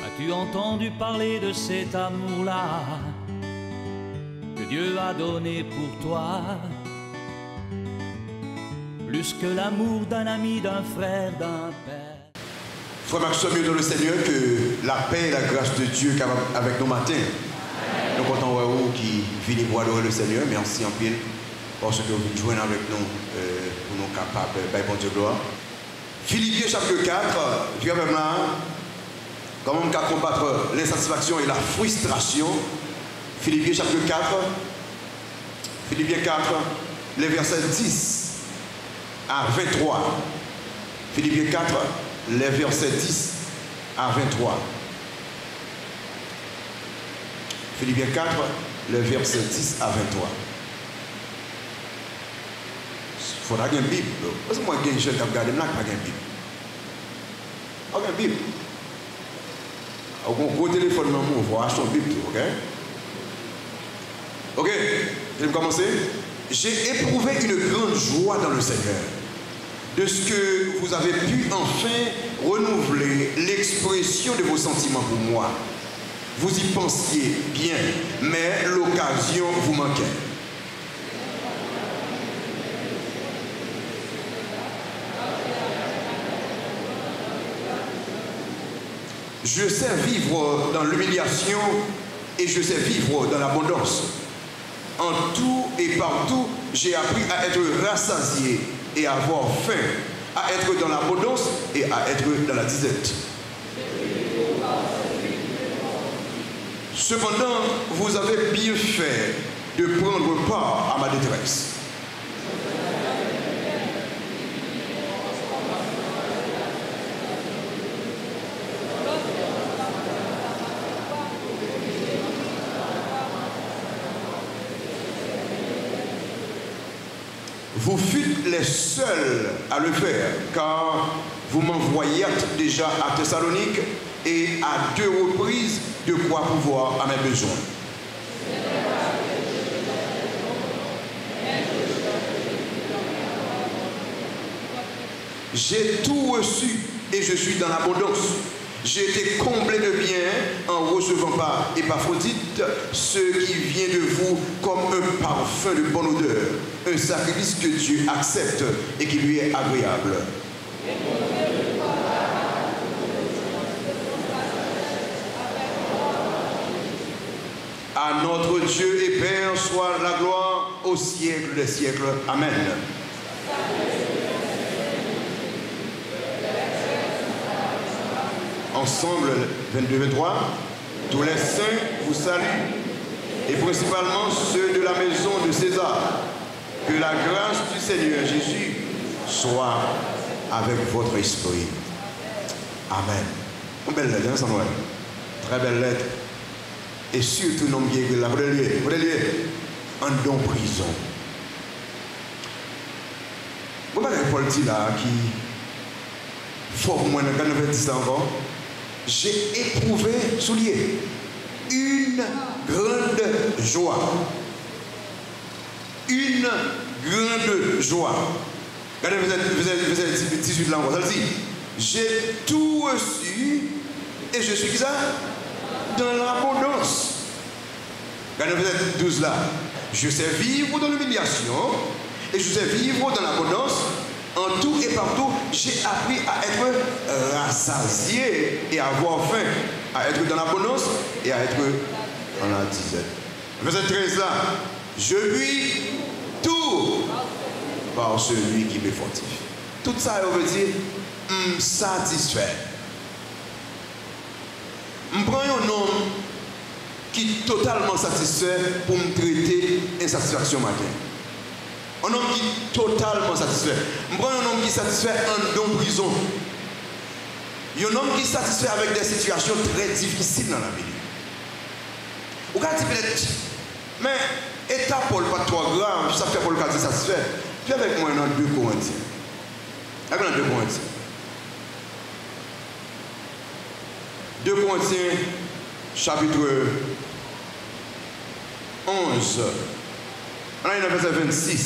As-tu entendu parler de cet amour-là que Dieu a donné pour toi? Plus que l'amour d'un ami, d'un frère, d'un père. Frère Maxime, dans le Seigneur, que la paix et la grâce de Dieu avec nos matins. Nous comptons vous qui venez pour adorer le Seigneur. Merci en pile parce que vous joignez avec nous pour nous capables de bon Dieu gloire. Philippiens chapitre 4, Dieu même là, comment on peut combattre l'insatisfaction et la frustration. Philippiens chapitre 4, Philippiens 4, les versets 10 à 23. Philippiens 4, les versets 10 à 23. Philippiens 4, les versets 10 à 23. Il faudra qu'il y ait une Bible. Parce que moi, je suis regardé, là, pas une Bible. Pas une Bible. Un gros téléphone, il faut acheter une Bible, ok? Ok, je vais commencer. J'ai éprouvé une grande joie dans le Seigneur de ce que vous avez pu enfin renouveler l'expression de vos sentiments pour moi. Vous y pensiez bien, mais l'occasion vous manquait. Je sais vivre dans l'humiliation et je sais vivre dans l'abondance. En tout et partout, j'ai appris à être rassasié et à avoir faim, à être dans l'abondance et à être dans la disette. Cependant, vous avez bien fait de prendre part à ma détresse. Vous fûtes les seuls à le faire, car vous m'envoyâtes déjà à Thessalonique et à 2 reprises de quoi pouvoir à mes besoins. J'ai tout reçu et je suis dans l'abondance. J'ai été comblé de bien en recevant par Épaphrodite ce qui vient de vous comme un parfum de bonne odeur, un sacrifice que Dieu accepte et qui lui est agréable. À notre Dieu et Père soit la gloire au siècle des siècles. Amen. Ensemble, 22-23, tous les saints vous saluent, et principalement ceux de la maison de César. Que la grâce du Seigneur Jésus soit avec votre esprit. Amen. Une belle lettre, hein, Samuel? Très belle lettre. Et surtout, non, vous en don prison. Vous voyez Paul dit là qui faut pour moi, quand on dit ça encore, j'ai éprouvé, soulier, une grande joie. Une grande joie. Regardez, vous êtes 18 là encore, ça dit, j'ai tout reçu et je suis qui ça? Dans l'abondance. Regardez, vous êtes 12 là. Je sais vivre dans l'humiliation et je sais vivre dans l'abondance. En tout et partout, j'ai appris à être rassasié et à avoir faim, à être dans l'abondance et à être dans la disette. Verset 13 là. Je puis tout par celui qui me fortifie. Tout ça, on veut dire, satisfait. Je prends un homme qui est totalement satisfait pour me traiter insatisfaction matin. Un homme qui est totalement satisfait. Je prends un homme qui est satisfait en prison. Un homme qui est satisfait avec des situations très difficiles dans la vie. Vous pouvez dire, mais état Paul pas trop grave, ça fait Paul qui est satisfait. Puis avec moi dans 2 Corinthiens. Avec moi dans 2 Corinthiens. 2 Corinthiens, chapitre 11. On a dans verset 26.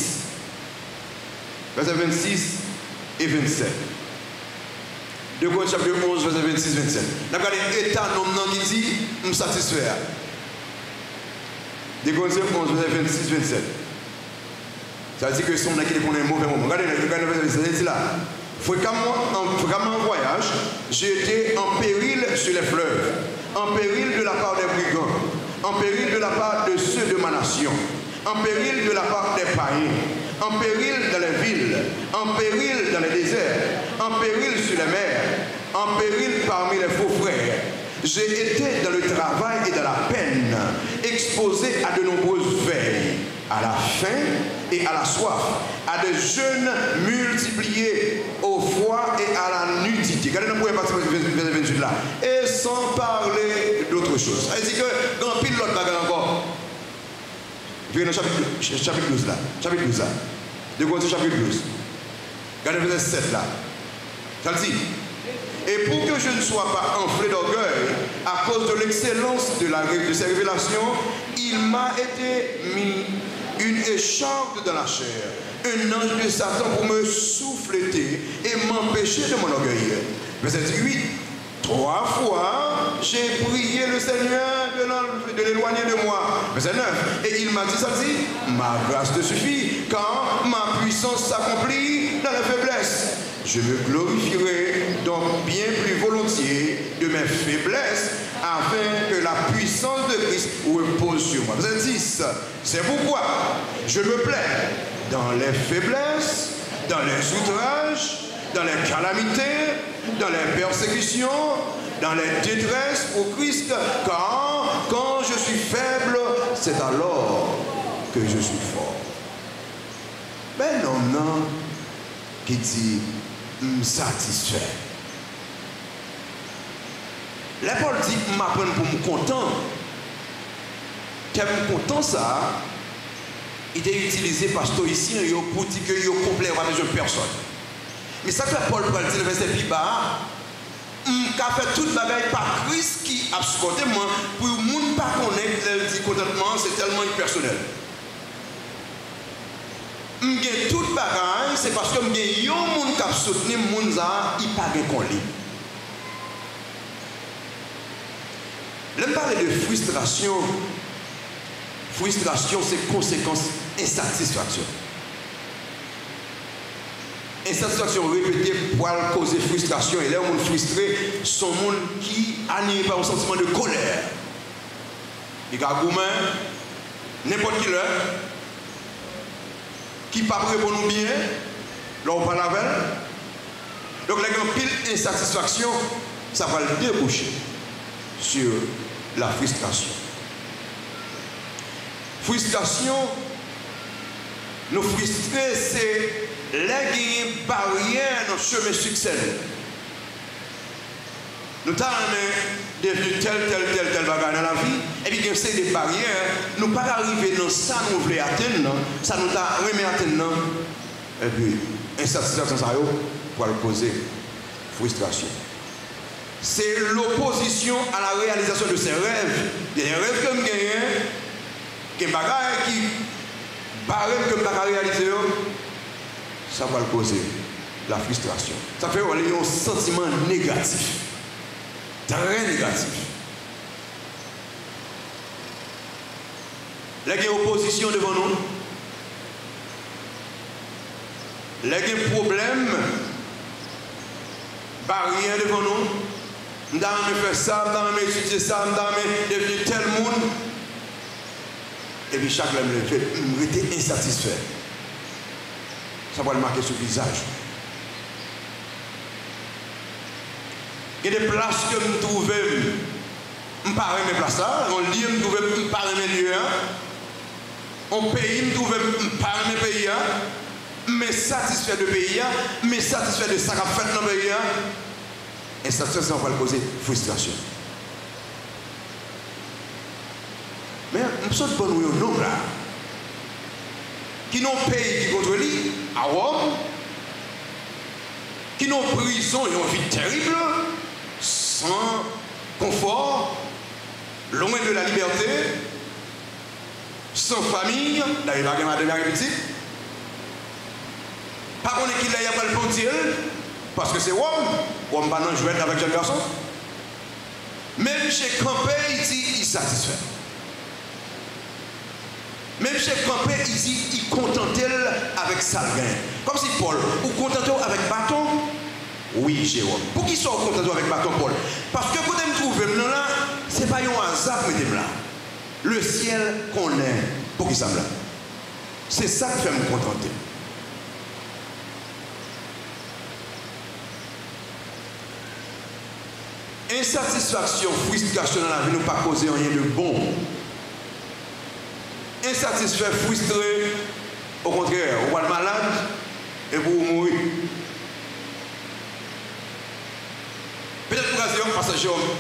Verset 26 et 27. 2 Corinthiens chapitre 11, verset 26-27. Nous avons regardé l'état non qui dit, je me satisfait. 2 Corinthiens 11, verset 26-27. Ça veut dire que si on a qui est un mauvais moment. Regardez le verset 27, c'est là. Fréquemment en voyage, j'ai été en péril sur les fleuves, en péril de la part des brigands, en péril de la part de ceux de ma nation, en péril de la part des païens, en péril dans les villes, en péril dans les déserts, en péril sur les mers, en péril parmi les faux frères. J'ai été dans le travail et dans la peine, exposé à de nombreuses veilles, à la faim et à la soif, à des jeûnes multipliés, au froid et à la nudité. Regardez dans le premier partie verset 28 là. Et sans parler d'autre chose. Ça veut dire que dans pile l'autre bagarre encore. Puis dans chapitre 12 là. Chapitre 12 là. De Corinthiens chapitre 12. Regardez verset 7 là. Ça le dit. Et pour que je ne sois pas enflé d'orgueil à cause de l'excellence de ces révélations, il m'a été mis une écharpe dans la chair, un ange de Satan pour me souffleter et m'empêcher de m'enorgueillir. Verset 8. 3 fois, j'ai prié le Seigneur de l'éloigner de moi. Verset 9. Et il m'a dit, ça dit, ma grâce te suffit, car ma puissance s'accomplit dans la faiblesse. Je me glorifierai donc bien plus volontiers de mes faiblesses, afin que la puissance de Christ repose sur moi. Verset 10. C'est pourquoi je me plais dans les faiblesses, dans les outrages, dans les calamités, dans les persécutions, dans les détresses pour Christ, car quand je suis faible, c'est alors que je suis fort. Mais non, qui dit satisfait. La Paul dit m'apprendre pour me content. Qu'elle me content ça, il est utilisé par stoïcien pour dire que il est complet, il n'y a pas besoin de personne. Mais ça fait Paul pour dire le verset plus bas, qu'a fait toute bagaille par Christ qui a supporté moi, pour le monde pas connaître le dit contentement, c'est tellement impersonnel. M'gain toute bagaille, c'est parce que m'gain yon monde qui a soutenu monde ça, il pas gain qu'on lit. Là me parler de frustration. Frustration, c'est conséquence insatisfaction. Insatisfaction répétée pour causer frustration. Et là, on est frustré, son monde qui est animé par un sentiment de colère. Il y a un n'importe qui l'heure, qui ne peut pas répondre bien, là on parle avec. Donc, là, il y a une pile insatisfaction, ça va le déboucher sur la frustration. Frustration, nous frustrer, c'est les barrières dans le chemin succès. Nous sommes devenus tel bagage dans la vie, et puis il y a des barrières, nous ne pouvons pas arriver dans ça, nous voulons atteindre, ça nous a remis atteindre, et puis insatisfaction, ça va causer frustration. C'est l'opposition à la réalisation de ses rêves. Il y a des rêves que nous gagnons, des bagages qui barrent que nous ne réaliser, ça va causer la frustration. Ça fait un sentiment négatif. Très négatif. Là, il y a une opposition devant nous. Là, il y a un problème, barrière devant nous. Nous avons fait ça, nous avons étudié ça, nous avons devenu tel monde. Et puis chaque homme le fait, nous étions insatisfaits. Ça va le marquer sur le visage. Il y a des places que nous trouvons, nous ne parlons pas de places là, on lit, nous trouvons, nous ne parlons pas de lieu, on pays, nous trouvons, nous ne parlons pas de pays, mais satisfait de pays, mais satisfait de ça qu'a fait dans le pays. Et ça va causer frustration. Mais nous sommes pour nous un nombre là. Qui n'ont pays qui contre lui, à Rome, qui n'ont prison et une vie terrible, sans confort, loin de la liberté, sans famille, d'ailleurs, il va madame petit. Pas qu'on est qu'il y a pas le pontier, parce que c'est homme pas non jouer avec jeune garçon. Même chez Campé, il dit il satisfait. Même chez Campé, il dit il contentait avec salgain. Comme si Paul, ou contentait avec bâton. Oui, Jérôme. Pour qui soit contenté avec bâton Paul? Parce que quand je me trouve là, ce n'est pas un hasard que je là. Le ciel qu'on est, pour qui ça me là? C'est ça qui fait me contenter. Insatisfaction, frustration dans la vie ne pas causer rien de bon. Insatisfait, frustré, au contraire, vous êtes malade et vous mourrez. Peut-être pour occasion, parce que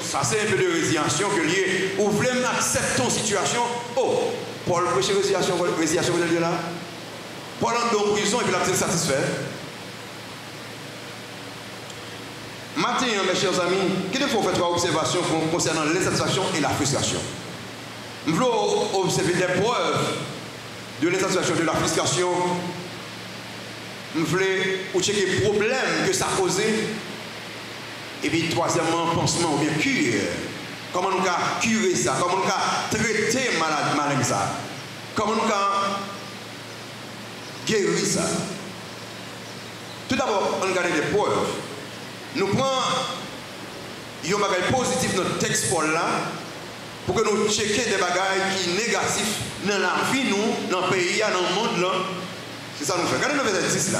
ça c'est un peu de résignation que lié. Vous voulez accepter ton situation. Oh, Paul prêche résiliation, vous allez dire là. Paul entre en prison et puis il a été satisfait. Matin, mes chers amis, qu'il faut faire trois observations concernant l'insatisfaction et la frustration. Nous voulons observer des preuves de l'insatisfaction et de la frustration. Nous voulons checker les problèmes que ça a causé. Et puis, troisièmement, pansement ou bien cure. Comment nous avons curer ça? Comment nous avons traiter malade ça? Comment nous avons guérir ça? Tout d'abord, on regarde des preuves. Nous prenons un bagage positif dans le texte Paul là pour que nous checker des bagages qui sont négatifs dans la vie, nous, dans le pays, dans le monde là. C'est ça que nous faisons. Regardez le verset 10 là.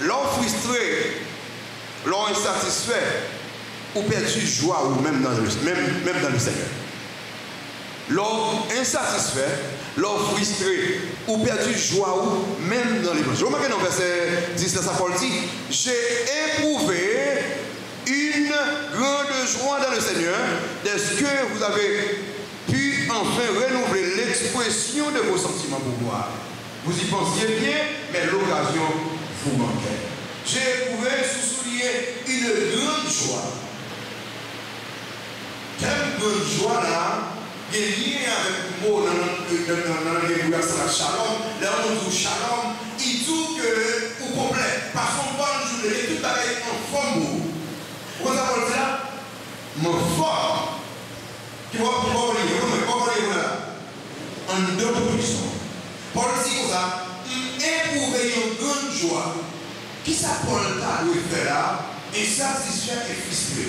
L'homme frustré, l'homme insatisfait, ou perdu joie, ou même dans le Seigneur. L'homme insatisfait, l'homme frustré, ou perdu joie, ou même dans les blancs. Je remarque dans le verset 10, ça Paul dit, j'ai éprouvé une grande joie dans le Seigneur, dès que vous avez pu enfin renouveler l'expression de vos sentiments pour moi. Vous y pensiez bien, mais l'occasion vous manquait. J'ai éprouvé, souligner une grande joie. Quelle grande joie là, il est lié avec le mot dans les bouleversements shalom, là on dit shalom, il dit que au complet, par son bon jour, il est tout avec en forme. Vous avez dit là, mon fort, qui va lire là, en deux positions. Paul dit comme ça, éprouver une grande joie. Qui ça Paul t'a fait là, insatisfait et frustré?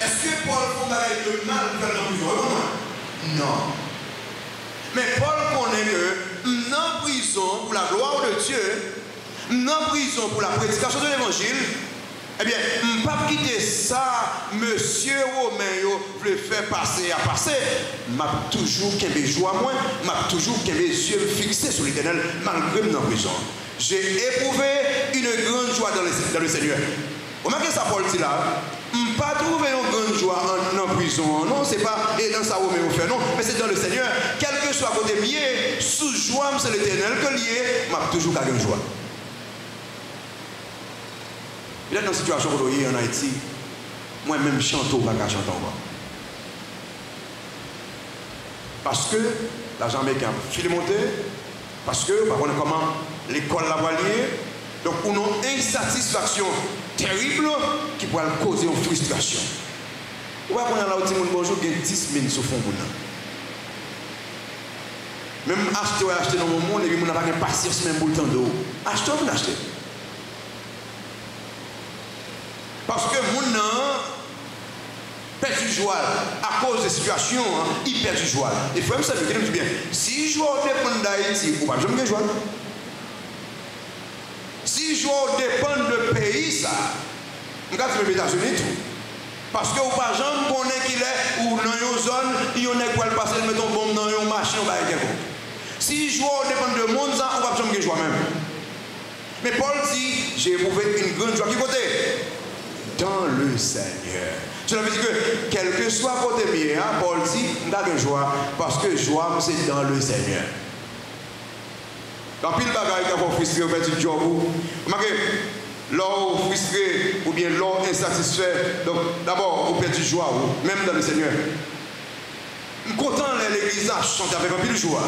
Est-ce que Paul connaît le mal faire dans la prison? Non. Mais Paul connaît que dans la prison, pour la gloire de Dieu, dans la prison pour la prédication de l'évangile, eh bien, je ne peux pas quitter ça, monsieur Romain, veut faire passer à passer. Je vais toujours qu'un joie moi, je vais toujours qu'un yeux fixés sur l'éternel, malgré dans la prison. J'ai éprouvé une grande joie dans le Seigneur. Vous remarquez ça, Paul dit là? Je ne pas trouver une grande joie en prison. Non, ce n'est pas et dans ça où on fait, non, mais c'est dans le Seigneur. Quel que soit côté mieux, sous joie, c'est l'éternel que lié, je toujours gagné une joie. Vous êtes dans une situation où vous en Haïti, moi-même, je chante ou pas chanter encore. Parce que l'argent américain file monter, parce que, par contre, comment l'école la voilier, donc, on a une insatisfaction terrible qui pourrait causer une frustration. Vous voyez qu'on a là où on bonjour, il y a 10 000 sur fond. Même acheter dans mon monde, et puis on n'a pas de patience même pour le temps d'eau. Achetez ou n'achetez? Parce que mon nom perd du joie à cause des situations, il perd du joie. Il faut même savoir que je dis bien, si je dépend d'Haïti, vous ne pouvez pas joie. Si je dépend de pays, ça, je vais les États-Unis tout. Parce que vous ne pouvez jamais connaître qu'il est, ou dans une zone, il y a un quoi passer, mettre un bombe dans une machine, on va y aller. Si je dépend de monde, ça, on ne va jamais joie même. Mais Paul dit, j'ai éprouvé une grande joie. Qui côté? Dans le Seigneur. Cela veut dire que, quel que soit côté bien, Paul dit, on a de joie, parce que joie, c'est dans le Seigneur. Quand pile bagaille qui a frustré au fait du job, remarquez, l'or frustré ou bien l'or insatisfait, donc d'abord, vous perdez joie, même dans le Seigneur. Je suis content que l'église a chanté avec un peu de joie.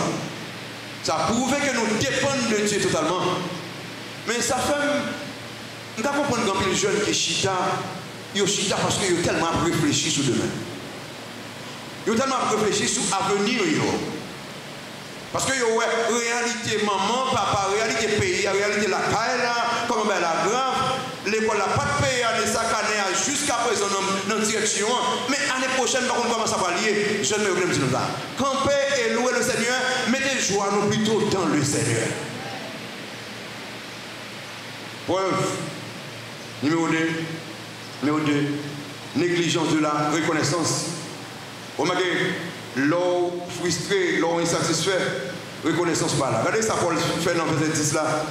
Ça prouve que nous dépendons de Dieu totalement. Mais ça fait. Nous comprenons que les jeunes qui chita, ils chita parce qu'ils ont tellement réfléchi sur demain. Ils ont tellement réfléchi sur l'avenir. Parce que réalité maman, papa, réalité pays, réalité la caille, comme elle la grave, l'école n'a pas de pays, chaque année jusqu'à présent dans la direction. Mais l'année prochaine, par contre, comment ça va lier? Je ne me dis pas. Camper et louer le Seigneur, mettez joie nous plutôt dans le Seigneur. Preuve. Numéro 2. Négligence de la reconnaissance. Remarquez, l'eau frustré, l'eau insatisfait, reconnaissance pas là. Regardez ça, Paul fait dans le verset 10 là.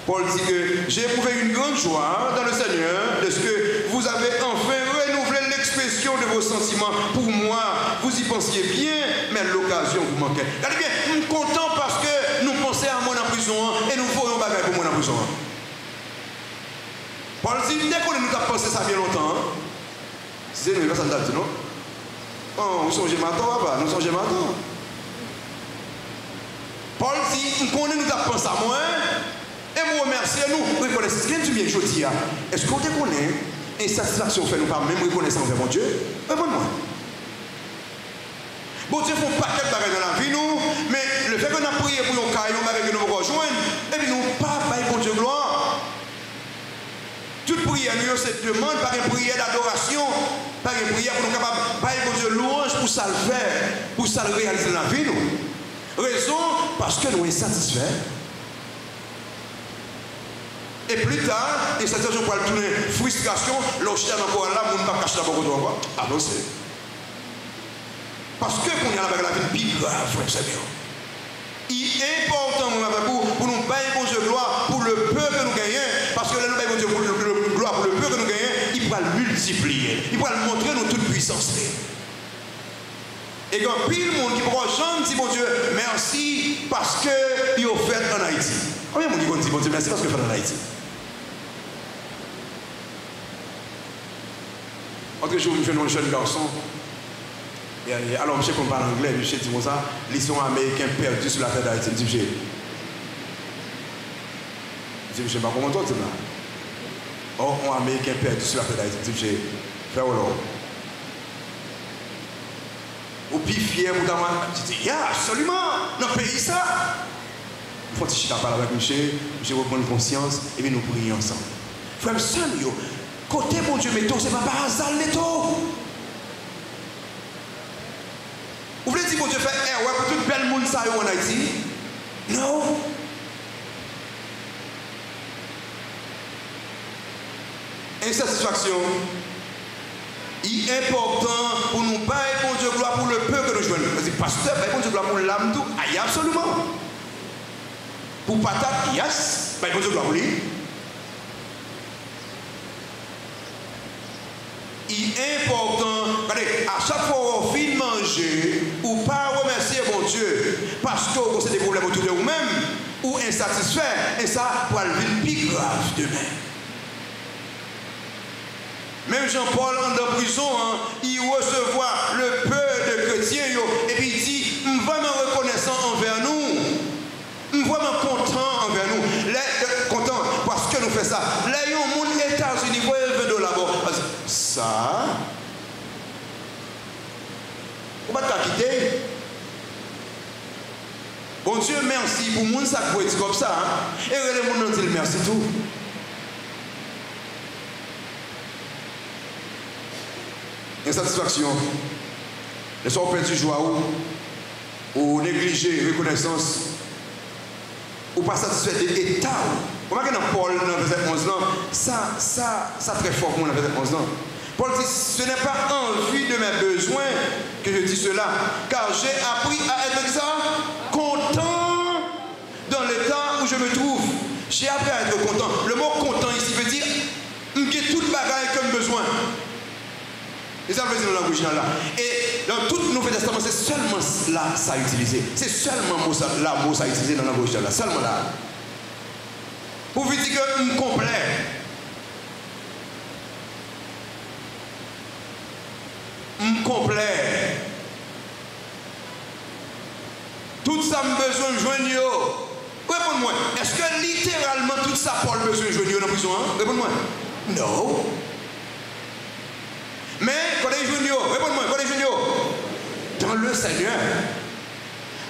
Paul dit que j'ai éprouvé une grande joie dans le Seigneur de ce que vous avez enfin renouvelé l'expression de vos sentiments pour moi. Vous y pensiez bien, mais l'occasion vous manquait. Regardez bien, nous sommes contents parce que nous pensons à moi en prison et nous voyons bagaille pour moi en prison. Paul dit, dès qu'on nous a pensé ça bien longtemps, c'est nous, ça nous non? Oh, nous sommes matin, papa, nous sommes matin. Paul dit, nous nous a pensé à moi, et vous remerciez nous, reconnaissez. Ce que tu viens de dire, est-ce qu'on te connaît? Et satisfaction fait nous pas même reconnaissance envers mon Dieu? Réponds-moi. Bon Dieu font pas quelque chose dans la vie, nous, mais le fait qu'on a prié pour nos cas, nous nous rejoindre, et puis nous pas pour Dieu gloire. Toute prière, nous, c'est demande par une prière d'adoration, par une prière pour nous capables de Dieu louange pour ça le faire, pour ça le réaliser dans la vie, nous. Raison, parce que nous sommes insatisfaits. Et plus tard, et cette situation pour tourner frustration, l'objet encore là, nous ne pas cacher la boue encore. Alors c'est. Parce que pour y aller avec la vie plus grave, frère Seigneur. Il est important pour nous bailler pour Dieu gloire pour le peu que nous gagnons. Parce que là, nous baillons pour Dieu gloire pour le peu que nous gagnons. Il va le multiplier. Il va le montrer nous toute puissance. Et quand pile le monde qui pourra jamais dire bon Dieu merci parce que il a fait en Haïti. Combien de monde qui dit bon Dieu merci parce que il a fait en Haïti? Autre jour, je fais un jeune garçon. Alors, je sais qu'on parle anglais, je sais dire ça, ils sont américains perdus sur la terre d'Haïti. Je dis, je ne sais pas comment toi, tu là. Oh, un américain perdu sur la terre d'Haïti. Je dis, fais alors. Ou puis fier pour ta main. Je dis, yeah, absolument, dans le pays ça. Il faut que tu parles avec Michel, je reprends conscience et puis nous prions ensemble. Frère, seul, côté mon Dieu, mais c'est pas par hasard, les taux. Vous voulez dire, mon Dieu, fait, ouais, pour tout bel monde, ça, en Haïti? Non. Insatisfaction. Il est important pour nous bailler, bon Dieu, gloire pour le peu que nous jouons. Pasteur, bailler, bon Dieu, gloire pour l'âme, tout. Aïe, absolument. Pour patate, yes. Bailler, bon Dieu, gloire pour lui. Il est important, regardez, à chaque fois qu'on finit de manger, ou pas remercier mon Dieu, parce que vous avez des problèmes autour de vous-même, ou insatisfait, et ça pour le plus grave demain. Même Jean-Paul en prison, hein, il recevra le peu de chrétiens, et puis il dit, je suis vraiment reconnaissant envers nous, je suis vraiment content envers nous, content parce que nous faisons ça. Là, il y a un monde aux États-Unis, vous voyez $20 là-bas. Ça, on va pas quitter. Bon Dieu, merci pour monde ça peut être comme ça. Hein? Et les gens disent merci tout. Insatisfaction. Les gens ont perdu joie ou négligé reconnaissance ou pas satisfait de l'état. Comment que dans Paul, dans le verset 11, ça très fort pour moi dans le verset 11. Paul dit, ce n'est pas en vue de mes besoins que je dis cela, car j'ai appris à être ça, content dans l'état où je me trouve. J'ai appris à être content. Le mot content ici veut dire, j'ai toute bagaille comme besoin. Et ça veut dire dans l'original là. Et dans tout le Nouveau Testament, c'est seulement là ça a utilisé. C'est seulement là mot ça a utilisé dans l'original là. Seulement là. Pour vous dire que je suis complet. Je suis complet. tout ça me besoin de joindre. Réponds-moi, est-ce que littéralement tout ça Paul besoin de joindre dans la prison? Réponds-moi. Non. Mais quand est joindre? Réponds-moi, quand est joindre? Dans le Seigneur.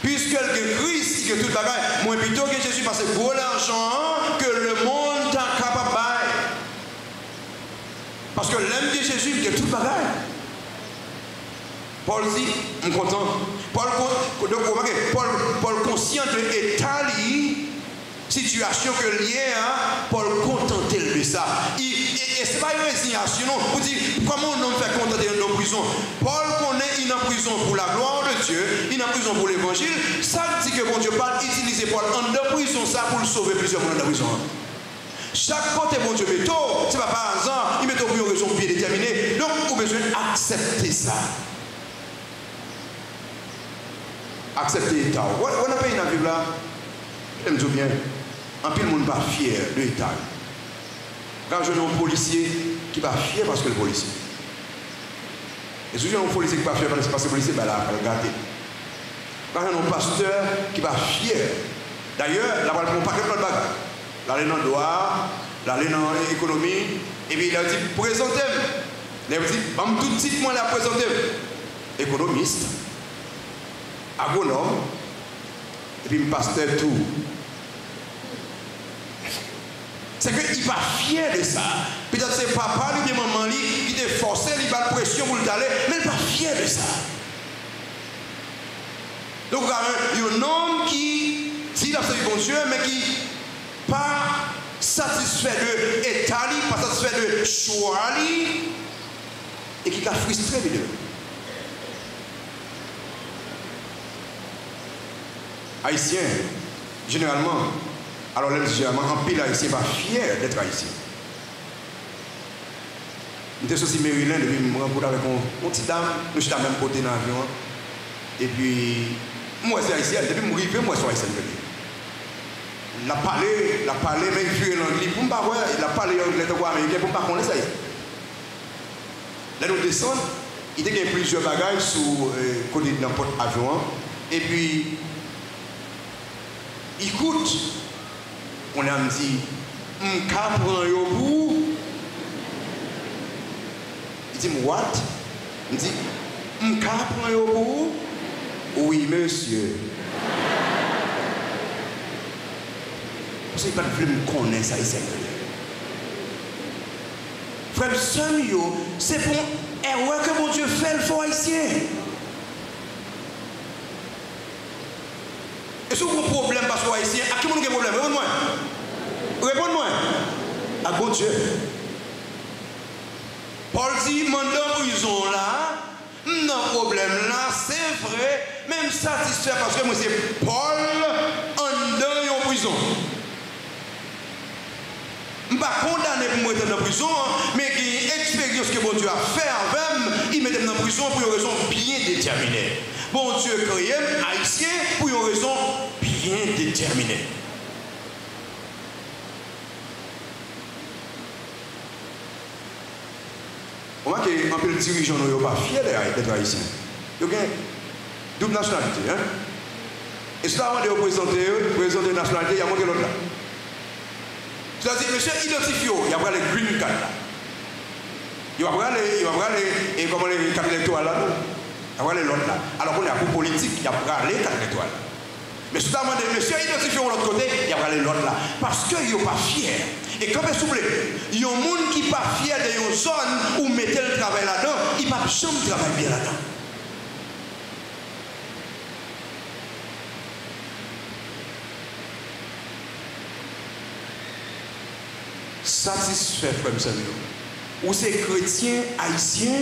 Puisque le Christ, que tout le bagage, moins plutôt que Jésus, parce que pour l'argent que le monde est capable de. Parce que l'homme de Jésus, il y a tout le bagage. Paul dit, je suis content. Paul conscient de l'état, situation que lié à Paul contenté de ça. Et ce n'est pas une résignation, non. Vous dites, comment on fait contenter dans la prison? Paul connaît, il est en prison pour la gloire de Dieu, il est en prison pour l'évangile. Ça dit que bon Dieu parle, utiliser Paul en prison, ça pour le sauver plusieurs monde dans la prison. Chaque côté bon Dieu met tout, ce n'est pas par hasard, il met tout pour une raison bien déterminée. Donc, vous avez besoin d'accepter ça. Accepter l'État. On a payé dans la Bible là. Je me dis bien, en plus le monde n'est pas fier de l'État. Quand je vois un policier qui n'est pas fier parce que le policier. Et si je vois un policier qui n'est pas fier parce que le policier, ben là, il va le gâter. Quand je vois un pasteur qui n'est pas fier. D'ailleurs, là, on ne pas que de bagages. Là, il est dans le droit, là, il est dans l'économie. Et puis il a dit, présentez-moi. Il a dit, tout de suite, moi, la présentez-moi. Économiste, agronome, et puis pasteur tout. C'est qu'il n'est pas fier de ça. Peut-être c'est papa, lui, maman, qui te forcé, il va la pression pour le d'aller, mais il n'est pas fier de ça. Donc, il y a un homme qui dit la du bon Dieu, mais qui n'est pas satisfait de l'état, pas satisfait de choix, et qui est frustré de deux. Haïtien, généralement, alors là, généralement, en pile haïtien n'est pas fier d'être haïtien. J'étais aussi Maryland, et puis je me rencontre avec une petite dame, nous sommes à même côté dans l'avion. Et puis, moi, c'est haïtien, depuis que je suis arrivé, moi, je suis haïtien. Il a parlé, mais il fait l'anglais. Pour ne pas voir, il a parlé anglais de quoi américain, pour ne pas connaître ça. Là, nous descendons, il y a plusieurs bagages sur le côté de n'importe avion. Et puis, écoute, on a dit, m'ka prend yo bout. Il dit, what? Il dit, m'ka prend yo bout? Oui, monsieur. Parce qu'il ne veut pas me connaître ça ici. Frère, c'est pour erreur que mon Dieu fait le fort haïtien. Et si vous avez un problème parce que haïtien, à qui vous avez un problème? Réponds-moi. Réponds-moi. À bon Dieu. Paul dit, mandant prison là, non problème là, c'est vrai, même satisfait parce que moi c'est Paul en dedans en prison. Je ne suis pas condamné pour me mettre en prison, mais qui a une expérience que bon Dieu a fait avec, il met en prison pour une raison bien déterminée. Bon Dieu créé haïtien pour une raison bien déterminée. On voit qu'un peu de dirigeants ne sont pas fiers d'être haïtiens. Ils ont une double nationalité. Hein? Et cela avant de présenter la nationalité, il y a manqué l'autre là. C'est-à-dire, monsieur, identifié, il y a les green card là. Il va prendre les cartes électorales là. Il va prendre l'autre là. Alors qu'on est à coup politique, il y a les cartes électorales. Mais si vous demandez, monsieur, identifié de l'autre côté, il y a l'autre là. Parce qu'ils ne sont pas fiers. Et comme vous voulez, il y a un monde qui n'est pas fier de une zone où mettez le travail là-dedans, il ne va jamais travailler bien là-dedans. Satisfait, frère Samuel. Ou c'est chrétien, haïtien,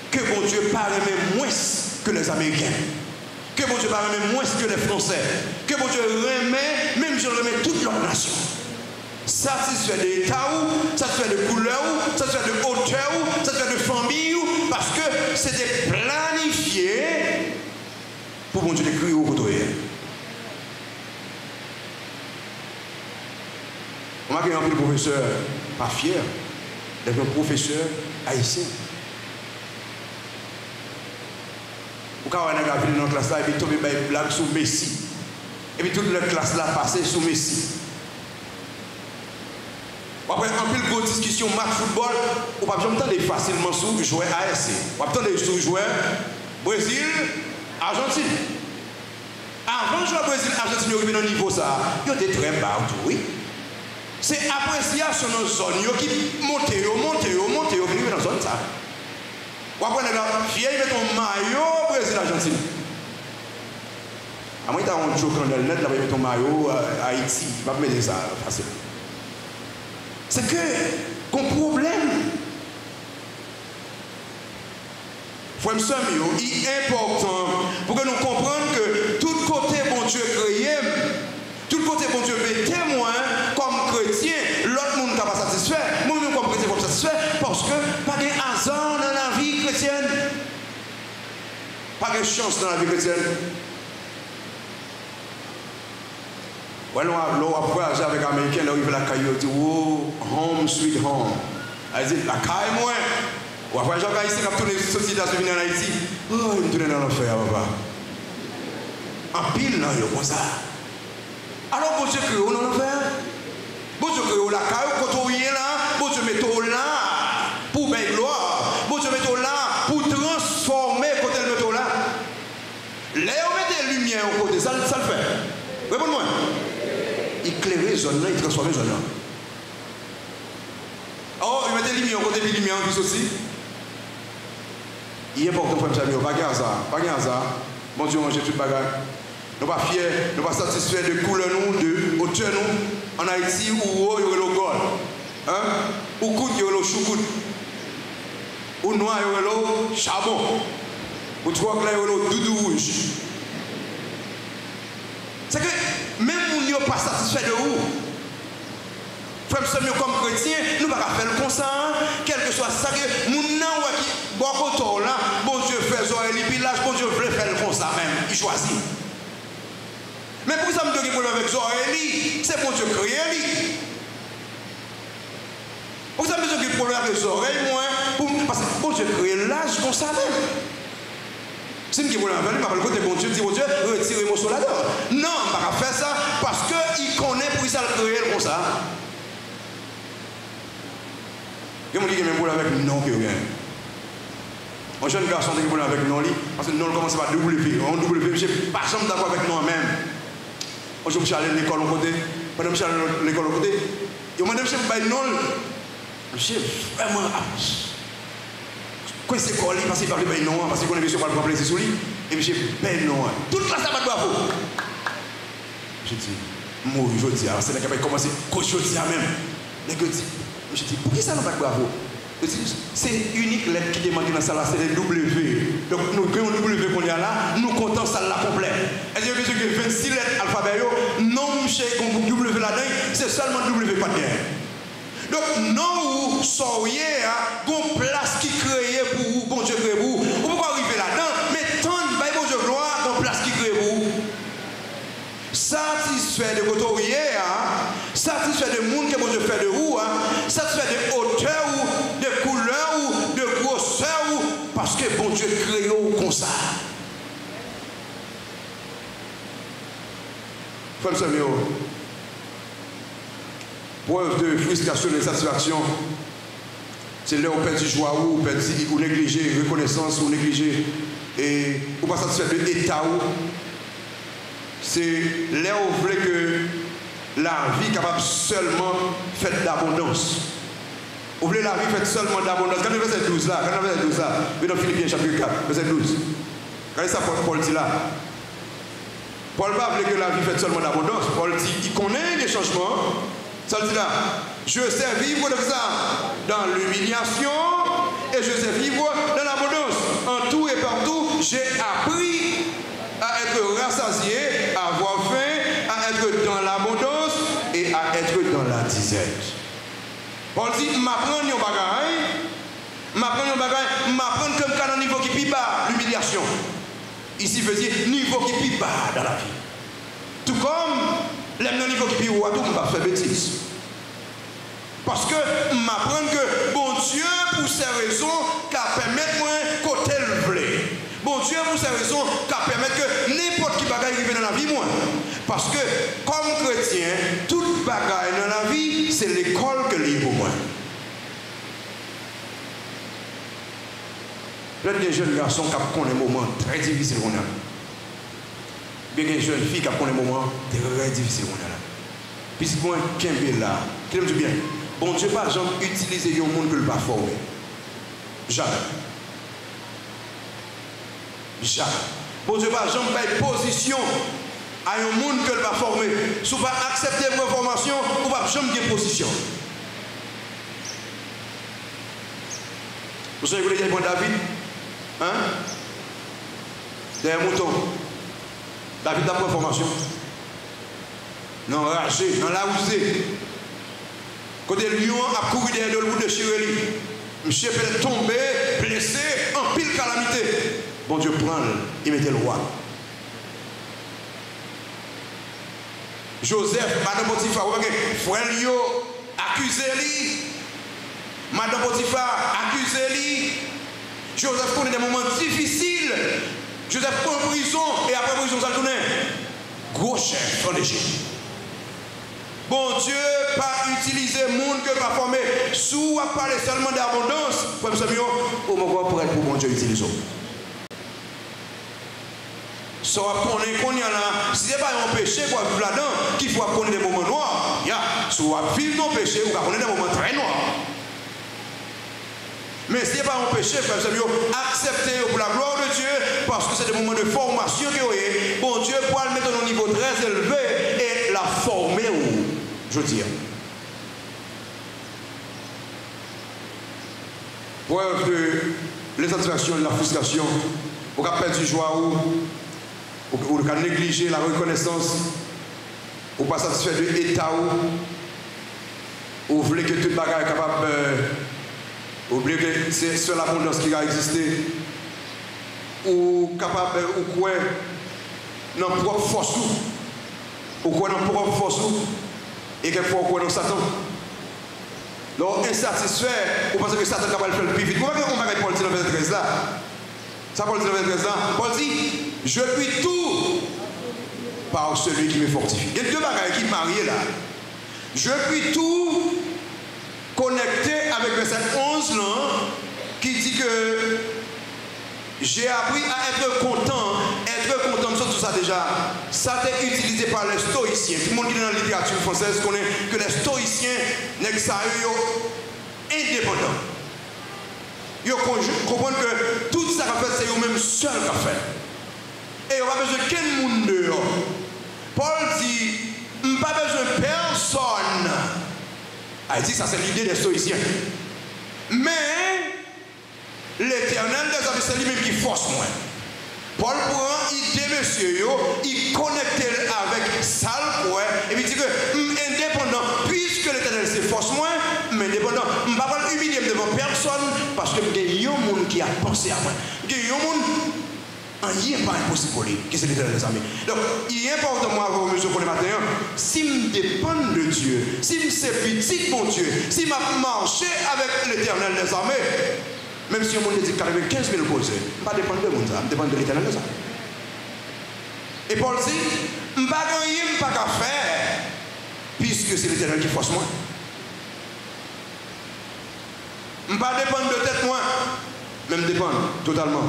que bon Dieu parle même moins que les Américains. Que bon Dieu parle même moins que les Français. Que bon Dieu remet, même je remets toute leur nation. Satisfait de l'État, satisfait de couleur, satisfait de hauteur, satisfait de famille, parce que c'était planifié pour bon Dieu d'écrire au côté. On m'a dit un peu de professeur pas fier d'être un professeur haïtien. Ou quand on a venu dans la classe là, et puis tomber une blague sur Messi. Et puis toute la classe là passait sur Messi. Après, en plus, de discussion match football, on va pas entendre facilement sur jouer ASC. On va entendre sur jouer Brésil, Argentine. Avant de jouer Brésil, Argentine, on est dans le niveau ça. Il était très bas, oui. C'est appréciation dans la zone qui monte, qui est dans la zone ça. Ou après, on a fier de ton maillot Brésil, Argentine. À moins que tu as un joke dans le net, là, tu ton maillot Haïti. Je ne vais pas mettre ça facile. C'est que, qu'on problème. Frère Samuel, il est important pour que nous comprenions que tout côté bon Dieu créé, tout côté bon Dieu met témoin comme chrétien, l'autre monde n'est pas satisfait, moi-même comme chrétien pas satisfait, parce que pas de hasard dans la vie chrétienne, pas de chance dans la vie chrétienne. Ouais, l'on a voyagé avec les Américains, là, ils veulent la caillou, ils disent, oh, home, sweet home. Ils disent, la caille, moi. Ou après, j'ai ici, quand tous les sociétés sont venues en Haïti, oh, ils me tournent dans l'enfer, papa. En pile, non, comme ça. Alors, bon Dieu, crée dans l'enfer. Bon Dieu, crée la caille, quand on est là, bon Dieu, mettons là, pour belle gloire. Bon Dieu, mettons là, pour transformer, quand elle mettons là. Là, on met des lumières au côté, ça le fait. Réponds-moi. Éclairer zone là, il transforme zone là. Oh, il met des lumières, côté des lumières en plus aussi. Il est important pour nous, pas de hasard, pas de hasard. Bon Dieu, manger toute bagarre. Nous ne sommes pas fiers, nous ne sommes pas satisfaits de couleur nous, de hauteur nous. En Haïti, où il y a le gold. Hein? Où coûte, il y a le choucoute. Où noir, il y a le charbon. Où trois clairs, il y a le doudou rouge. C'est que même si nous ne sommes pas satisfaits de vous, frère Samuel comme chrétien, nous ne pouvons pas faire le consent, quel que soit ça, que nous n'avons pas bon Dieu fait ça, et puis là, bon Dieu veut faire le consent même, il choisit. Mais pour ça, nous avons des problèmes avec Zorélie, c'est bon Dieu créé. Pour ça, nous avons des problèmes avec Zorélie, parce que bon Dieu créé l'âge comme ça même. Si nous avons des problèmes avec le côté bon Dieu, dit bon Dieu, retirez mon soldat. Non, on ne peut pas faire ça parce qu'il connaît pour ça le créer comme ça. Il y a des gens qui ont des problèmes avec non que rien. Un jeune garçon qui a des problèmes avec non, parce que non commence par W. On W, je ne suis pas jamais d'accord avec non même. Je suis allé à l'école au côté. Pendant que je suis allé à l'école au côté, je me demande si je suis non. Je suis vraiment. Quand c'est école, parce qu'il parle de non, parce qu'il connaît bien sûr pas le prendre plaisir sur lui. Et puis j'ai ben non. Toute la salle bravo. Je dis, moi, je dis, c'est là qu'il va commencer, coach, je dis même. Je dis, pourquoi ça n'a pas bravo? C'est unique lettre qui demande dans la salle, c'est les W. Donc nous créons W qu'on y a là, nous comptons ça là complet. Et j'ai besoin que 26 lettres alphabet, non chez W là-dedans, c'est seulement W pas de guerre. Donc non, soyez à une place qui crée pour vous, bon Dieu crée pour vous. Vous pouvez arriver là-dedans, mais tant de bon Dieu gloire dans place qui crée pour vous. Satisfait de votre satisfait de monde que bon Dieu fait de vous, satisfait de hauteur ou de couleur ou de grosseur ou parce que bon Dieu crée comme ça. Frère Samuel, preuve de frustration et de satisfaction, c'est là où on perd du joie ou on négliger reconnaissance ou négliger et ou pas satisfait de l'état ou. C'est là où vous voulez que la vie capable seulement faite d'abondance. Vous voulez la vie faite seulement d'abondance. Quand vous verset 12 là, quand vous verset 12 là, mais dans Philippiens chapitre 4, verset 12. Regardez ça, Paul dit là. Paul ne veut pas que la vie faite seulement d'abondance. Paul dit, il connaît les changements. Ça dit là, je sais vivre de ça dans l'humiliation et je sais vivre dans l'abondance. En tout et partout, j'ai appris à être rassasié, à avoir faim, à être dans l'abondance et à être dans la disette. On dit, m'apprendre un bagage, m'apprendre comme quand un niveau qui est bas, l'humiliation. Ici, veut dire niveau qui est bas dans la vie. Tout comme le niveau qui est haut, tout le monde va faire bêtise. Parce que m'apprendre que bon Dieu, pour ces raisons, qu'a permis moi côté le blé. Bon Dieu, Dieu, pour ces raisons, qui permet que n'importe qui bagaille arrive dans la vie, moi. Parce que, comme chrétien, toute bagaille dans la vie, c'est l'école que l'est pour moi. Peut-être des jeunes garçons qui ont des moments très difficiles. Bien des jeunes filles qui ont des moments très difficiles. Puisque moi, Kembe là, qui me dit bien, bon Dieu, pas jamais utiliser un monde que le pas formé. Jamais. Jamais. Bon Dieu, pas jamais faire position à un monde que le pas formé. Si vous ne pas accepter une formation, vous ne pas jamais faire position. Vous savez, vous voulez dire pour David? Hein? Des moutons. David a pris formation. Non, ragé, non, la ousé. Côté lion a couru derrière le bout de Chireli. Monsieur peut tomber, blessé, en pile calamité. Bon Dieu prend, il mettait le roi. Joseph, Madame Potiphar, frère Lio, accusé-lui. Madame Potiphar, accusé-lui. Joseph connaît des moments difficiles. Joseph prend en prison et après prison, ça tourne. Gros chef en Égypte. Bon Dieu, pas utiliser le monde que pas former. Sous à parler seulement d'abondance. Comme ça, au moment pour être pour bon Dieu utiliser. Ça va qu'on y a là. Si ce n'est pas un péché pour vivre là-dedans, qu'il faut apprendre des moments noirs. Soit vivre dans le péché, ou apprendre des moments très noirs. Mais ce n'est pas un péché, frère, accepter pour la gloire de Dieu, parce que c'est des moments de formation que vous avez. Bon Dieu pour le mettre à un niveau très élevé et la former, je veux dire. Preuve de l'insatisfaction, de la frustration, vous avez perdu joie ou vous avez négligé la reconnaissance, ou pas satisfait de l'état ou vous voulez que toute bagarre est capable. Oubliez que c'est seule l'abondance qui a existé. Ou capable, ou quoi, dans la propre force, ou quoi dans la propre force, et quelquefois, ou quoi dans Satan. Donc, insatisfait, vous pensez que Satan est capable de faire le plus vite. Pourquoi on va Paul dit dans le verset 13 là? Ça, Paul dit dans le verset 13 là. Paul dit, je puis tout par celui qui me fortifie. Il y a deux bagages qui marient là. Je puis tout connecté avec verset 11 là, qui dit que j'ai appris à être content de tout ça déjà. Ça a été utilisé par les stoïciens. Tout le monde qui est dans la littérature française connaît que les stoïciens sont indépendants. Ils comprennent que tout ça qu'on fait, c'est eux-mêmes seuls qu'on fait. Et on n'a pas besoin de quel monde dehors. Paul dit, on n'a pas besoin de personne. Il dit ça c'est l'idée des stoïciens. Mais l'éternel des hommes, c'est lui-même qui force moi. Paul prend l'idée monsieur, il connecte avec ça et il dit que indépendant, puisque l'éternel se force moi, mais indépendant, je ne vais pas humilier devant personne parce que il y a un monde qui a pensé à moi. Il y a un monde. Il n'est pas impossible pour lui, qui c'est l'éternel des armées. Donc, il est important pour moi, monsieur, pour le matin, si je dépends de Dieu, si je suis petit pour Dieu, si je marche avec l'éternel des armées, même si on me dit qu'il y a 15 000 posés, je ne vais pas dépendre de monde, je dépends de l'éternel des armées. Et Paul dit, je ne vais pas gagner, je ne vais pas faire, puisque c'est l'éternel qui force moi. Je ne vais pas dépendre de tête moi, mais je dépends totalement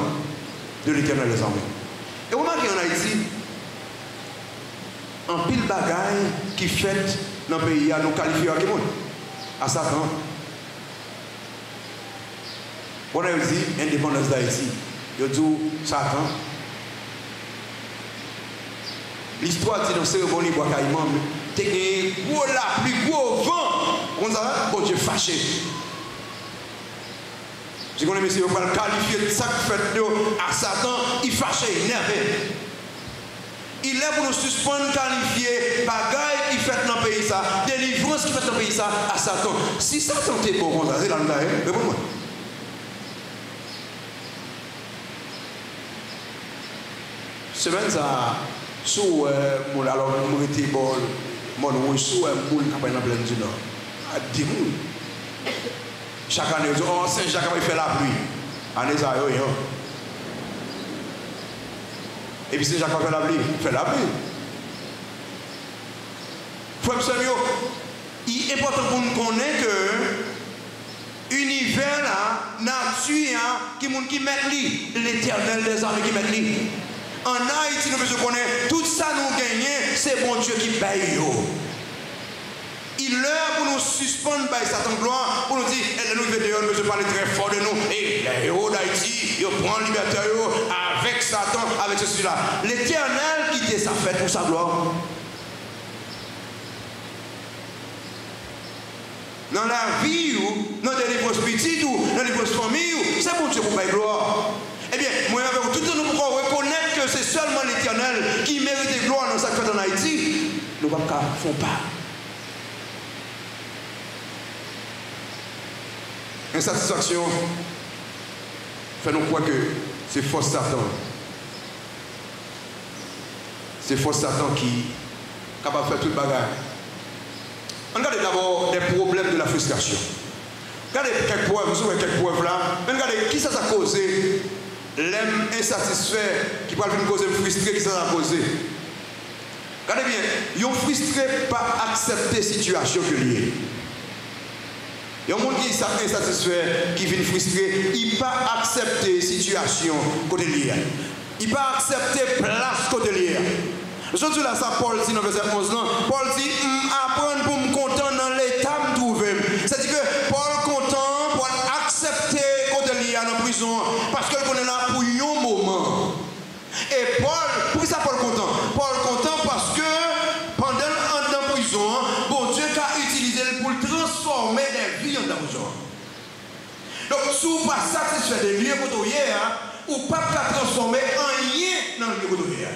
de l'éternel des armées. Et vous remarquez en Haïti, en pile bagaille qui fait dans le pays à nous qualifier à Satan. On a dit indépendance d'Haïti. Il dit Satan. L'histoire dit dans la cérémonie bois caïman, tu as la plus gros vent. On ça, bon Dieu fâché. Je connais monsieur, on va le qualifier de ça qui fait à Satan, il fâché, énervé. Il est pour nous suspendre, qualifier bagaille qui fait dans le pays ça, délivrance qui fait dans le pays ça à Satan. Si Satan est bon, c'est là, réponds-moi. Semaine ça, sous alors mon été bon, mon sous mon campagne en plein du nord. À 10 000. Chaque année, oh Saint-Jacques va faire la pluie. Année ça, Et puis si Jacques fait la pluie, fait la pluie. Frère Samuel, il est important pour nous connaître que l'univers là, nature, qui met l'éternel des armées qui met lui. En Haïti, nous besoin connaître tout ça nous gagner, c'est bon Dieu qui paye. Il est l'heure pour nous suspendre par Satan gloire, pour nous dire, nous devons nous parler très fort de nous. Et les héros d'Haïti, ils prennent liberté avec Satan, avec ceci-là. L'éternel qui dit ça fait pour sa gloire. Dans la vie, dans la délivrance petite, dans la délivrance famille, c'est bon Dieu pour payer gloire. Eh bien, moi, avec tout le monde, nous pouvons reconnaître que c'est seulement l'éternel qui mérite gloire dans sa fête en Haïti. Nous ne pouvons pas faire pas. Insatisfaction fait nous croire que c'est force Satan. C'est force Satan qui est capable de faire toute bagarre. Regardez d'abord des problèmes de la frustration. Regardez quelques preuves là. Regardez qui ça a causé l'homme insatisfait qui peut nous causer frustré, qui ça a causé. Regardez bien, ils sont frustrés par accepter la situation que liée. Il y a un monde qui est insatisfait, qui vient frustré, il ne peut pas accepter la situation côté lié. Il ne peut pas accepter la place côté lié. Je suis là, ça Paul dit dans le verset 11, Paul dit, apprendre pour me contenter dans l'état de me trouver. C'est-à-dire que Paul content pour accepter côté lié dans la prison, parce qu'il connaît là pour un moment. Et Paul, pourquoi ça Paul content? Paul content parce que pendant la prison, bon Dieu a utilisé pour transformer des vies en prison. Donc, si vous n'êtes pas satisfait des lieux côté ou pas transformer en rien dans le lieu côté.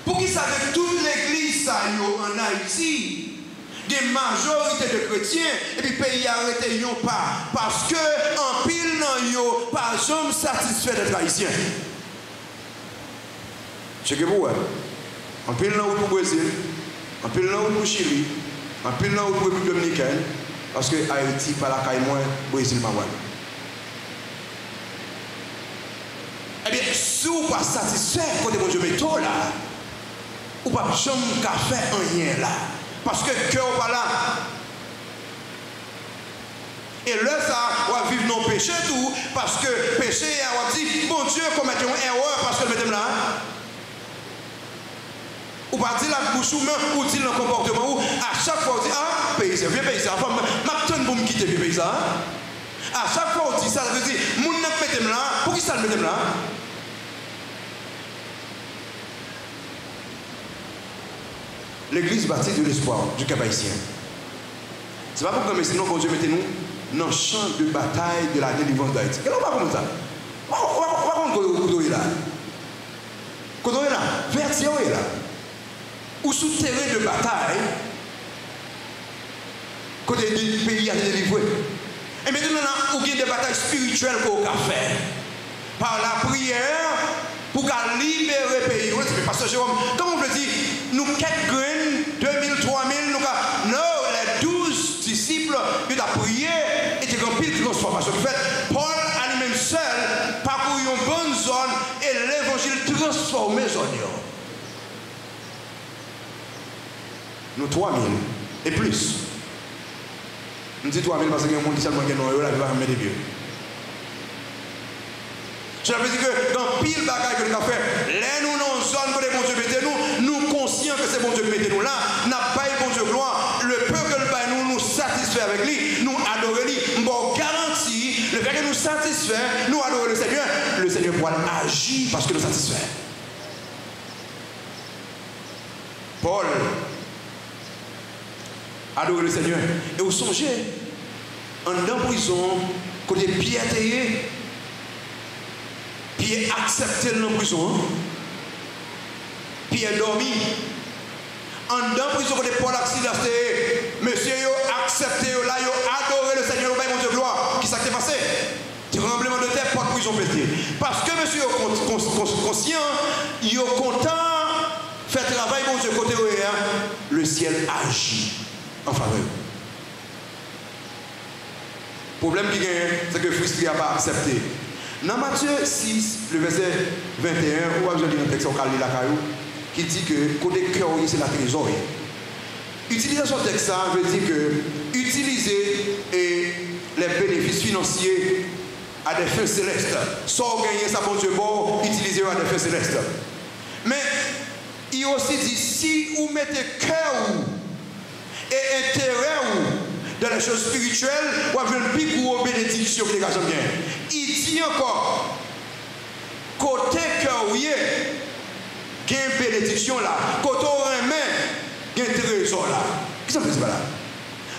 Pour qu'ils savent toute l'église en Haïti, des majorités de chrétiens, et puis pays arrêtés pas. Parce que en pile non yo, pas jamais satisfait d'être haïtien. C'est que vous, en pile non pour Brésil, en pile non pour Chili, en pile non pour République Dominicaine, parce que Haïti pas la caille moins, Brésil pas moins. Eh bien, si vous pas satisfait quand mon Dieu met tout là, ou pas jamais qu'à faire rien là. Parce que cœur pas là. Et là, ça, on va vivre nos péchés tout. Parce que péché, on va dire, bon Dieu, commettez une erreur parce que le mettez là. Ou pas dire la bouche ou main, ou dire le comportement, ou à chaque fois on dit, ah, paysan, vieux paysan, maintenant pour me quitter, vieux paysan. À chaque fois on dit ça, on dit, mon n'a mettez là, pour qui ça le mettez là? L'église bâtie de l'espoir du Cap haïtien. Ce n'est pas pour que sinon, quand Dieu mettez nous dans le champ de bataille de la délivrance d'Haïti. Qu'est-ce qu'on va comme ça? On va comme là. Quand on est là, version est là. Ou sous terrain de bataille, côté du pays à délivrer. Et maintenant, on a des batailles spirituelles qu'on a fait. Par la prière, pour libérer le pays. Parce que Jérôme, comme on le dit, nous quelques graines, 2000, 3000, nous non, les 12 disciples, ils ont prié et ils ont rempli de transformation. En fait, Paul a lui-même seul parcouru une bonne zone et l'évangile transformé zone. Nous 3000 et plus. Nous disons 3000 parce qu'il y a un monde qui seulement gagne là, il va mettre des vieux. Je veux dire que dans pile bagaille que nous avons fait, là nous dans une zone que les bons Dieu mettez nous conscients que c'est bon Dieu mettez nous là, n'a pas eu bon Dieu gloire, le peuple nous satisfait avec lui, nous adorons lui, bon garantie, le fait que nous satisfait, nous adorons le Seigneur pourra agir parce que nous satisfait. Paul adore le Seigneur. Et vous songez, en dans prison, côté Pierre taillé, Pierre accepté dans la prison, Pierre dormi. En dans prison, côté Paul accident, monsieur a accepté, là, il a adoré le Seigneur, mon Dieu gloire. Qui s'est passé? C'est un tremblement de terre, pas de prison pété. Parce que monsieur est conscient, il est content, fait travail, mon Dieu, côté le ciel agit en faveur. Le problème qui gagne, c'est que frustré n'a pas accepté. Dans Matthieu 6, le verset 21, où je lis un texte au Calais la caillou, qui dit que côté cœur, c'est la trésorerie. Utilisation de texte, ça veut dire que utiliser les bénéfices financiers à des fins célestes. Sans gagner ça, bon Dieu, bon, utiliser à des fins célestes. Mais il aussi dit, si vous mettez cœur et intérêt dans les choses spirituelles, vous avez une plus grosse bénédiction que les gars bien. Il dit encore, côté cœur, il y a une bénédiction là. Côté remet, il y a un trésor là. Qu'est-ce que ça veut dire là?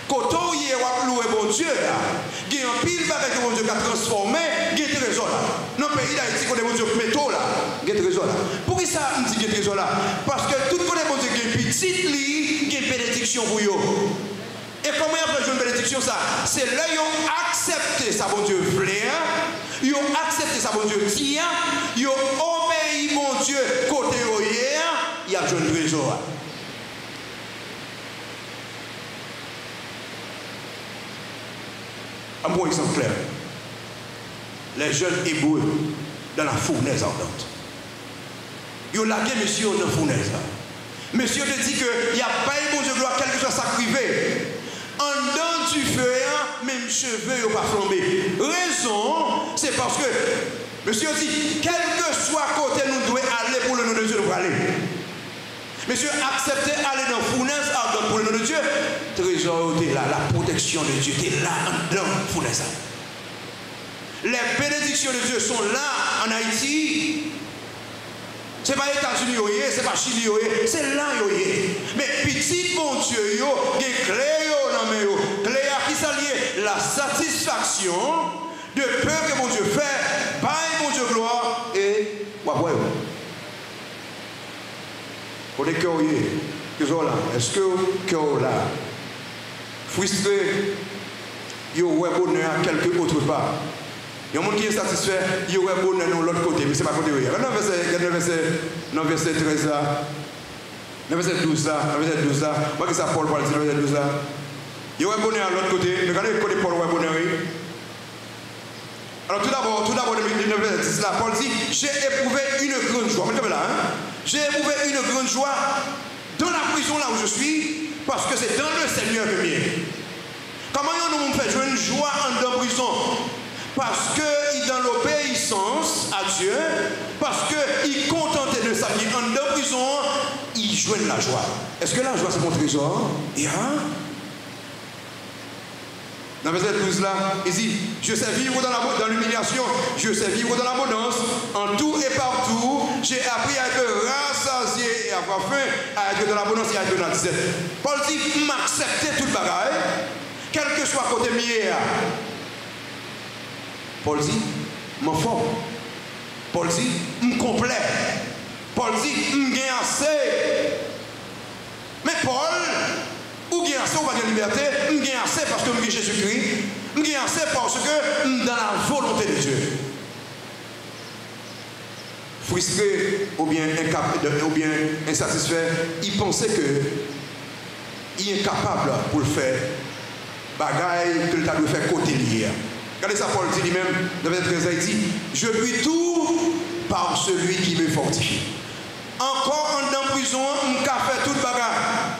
Côté il y a loué bon Dieu là. Il y a un pile avec bon Dieu qui a transformé, il y a un trésor là. Dans le pays d'Haïti, il y a bon Dieu métaux là. Il y a un trésor là. Pourquoi ça me dit qu'il y a un trésor là? Parce que tout le monde bon Dieu qui est petit, il y a une bénédiction pour eux. Et comment ils ont fait une bénédiction ça? C'est là qu'ils ont accepté ça, bon Dieu, flair. Ils ont accepté ça, bon Dieu, tien. Ils ont obéi, mon Dieu, côté hier. Il y a un trésor. Un bon exemple clair. Les jeunes hébreux dans la fournaise ardente. Ils ont lagué monsieur dans la fournaise. Monsieur te dit qu'il n'y a pas un bon Dieu gloire, quel que soit sacrifié. En dedans du feu, même cheveux n'ont pas flambé. Raison, c'est parce que monsieur dit, quel que soit côté nous devons aller pour le nom de Dieu, nous devons aller. Monsieur acceptez aller dans la fournaise ardente pour le nom de Dieu. Trésor était là, la protection de Dieu était là en dedans de la fournaise. Les bénédictions de Dieu sont là en Haïti. Ce n'est pas les États-Unis, ce n'est pas Chili, c'est là. Mais petit bon Dieu, il y a clé dans mes clé à qui s'allie la satisfaction de peu que mon Dieu fait, par mon Dieu gloire et ouais. Pour les cœurs, est-ce que cœur là, frustré, il y a bonheur à quelque autre part? Il y a un monde qui est satisfait, il y a un bonheur de l'autre côté, mais ce n'est pas côté. Dans le verset 13 là, dans le verset 12 là, moi qui ça Paul parle dans le verset 12 là, il y a un bonheur à l'autre côté, mais regardez le côté Paul, il y a un bonheur. Alors tout d'abord, dans le verset 10 là, Paul dit, j'ai éprouvé une grande joie. J'ai éprouvé une grande joie dans la prison là où je suis, parce que c'est dans le Seigneur que je viens. Comment nous fait jouer une joie en dans prison? Parce qu'il est dans l'obéissance à Dieu, parce qu'il est contenté de sa vie en dans prison, il joue de la joie. Est-ce que la joie c'est mon trésor? Dans le verset 12 là, il dit, je sais vivre dans l'humiliation, je sais vivre dans l'abondance, en tout et partout, j'ai appris à être rassasié et à avoir faim, à être dans l'abondance et à être dans la disette. Paul dit, m'accepter tout le bagaille, quel que soit côté mieux. Paul dit, m'en forme. Paul dit, m'en complet. Paul dit, m'en gagne assez. Mais Paul, ou gagne assez ou pas de liberté, m'en gagne assez parce que m'en gagne Jésus-Christ. M'en gagne assez parce que m'en dans la volonté de Dieu. Frustré ou bien incapable, ou bien insatisfait, il pensait qu'il est incapable pour le faire. Bagaille que le tas doit faire côté lié. Regardez ça, Paul dit lui-même, dans le verset 13, il dit, je puis tout par celui qui me fortifie. Encore en prison, on a fait tout le bagage.